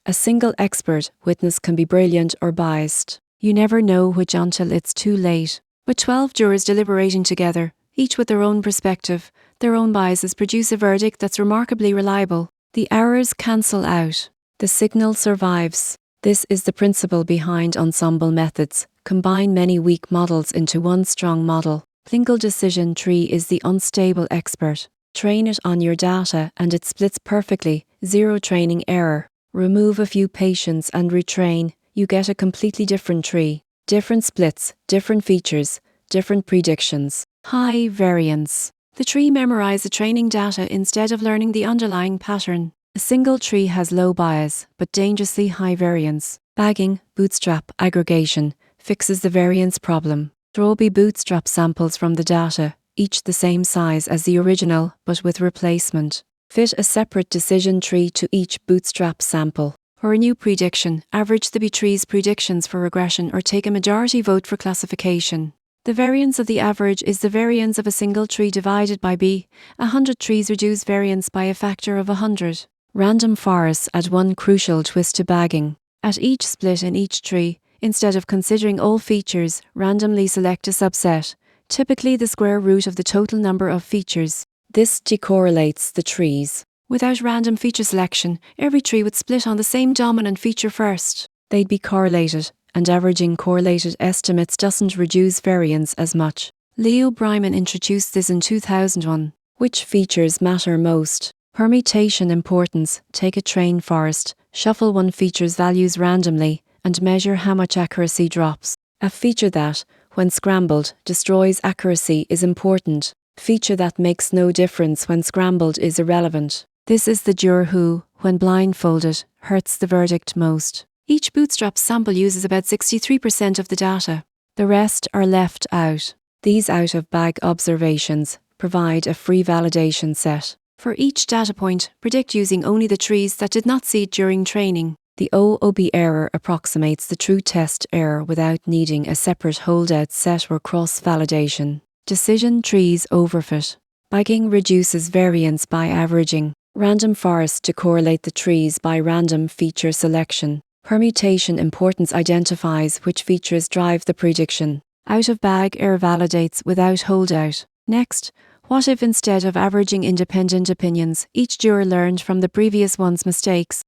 A single expert witness can be brilliant or biased. You never know which until it's too late. But 12 jurors deliberating together, each with their own perspective, their own biases, produce a verdict that's remarkably reliable. The errors cancel out. The signal survives. This is the principle behind ensemble methods. Combine many weak models into one strong model. Single decision tree is the unstable expert. Train it on your data and it splits perfectly. Zero training error. Remove a few patients and retrain. You get a completely different tree. Different splits, different features, different predictions. High variance. The tree memorizes the training data instead of learning the underlying pattern. A single tree has low bias, but dangerously high variance. Bagging, Bootstrap aggregation, fixes the variance problem. OOB bootstrap samples from the data, each the same size as the original, but with replacement. Fit a separate decision tree to each bootstrap sample. For a new prediction, average the B-tree's predictions for regression or take a majority vote for classification. The variance of the average is the variance of a single tree divided by B. 100 trees reduce variance by a factor of 100. Random forests add one crucial twist to bagging. At each split in each tree, instead of considering all features, randomly select a subset, typically the square root of the total number of features. This decorrelates the trees. Without random feature selection, every tree would split on the same dominant feature first. They'd be correlated, and averaging correlated estimates doesn't reduce variance as much. Breiman introduced this in 2001. Which features matter most? Permutation importance. Take a train forest, shuffle one feature's values randomly, and measure how much accuracy drops. A feature that, when scrambled, destroys accuracy is important. Feature that makes no difference when scrambled is irrelevant. This is the juror who, when blindfolded, hurts the verdict most. Each bootstrap sample uses about 63% of the data. The rest are left out. These out-of-bag observations provide a free validation set. For each data point, predict using only the trees that did not seed during training. The OOB error approximates the true test error without needing a separate holdout set or cross-validation. Decision trees overfit. Bagging reduces variance by averaging. Random forests to correlate the trees by random feature selection. Permutation importance identifies which features drive the prediction. Out-of-bag error validates without holdout. Next, what if instead of averaging independent opinions, each juror learned from the previous one's mistakes?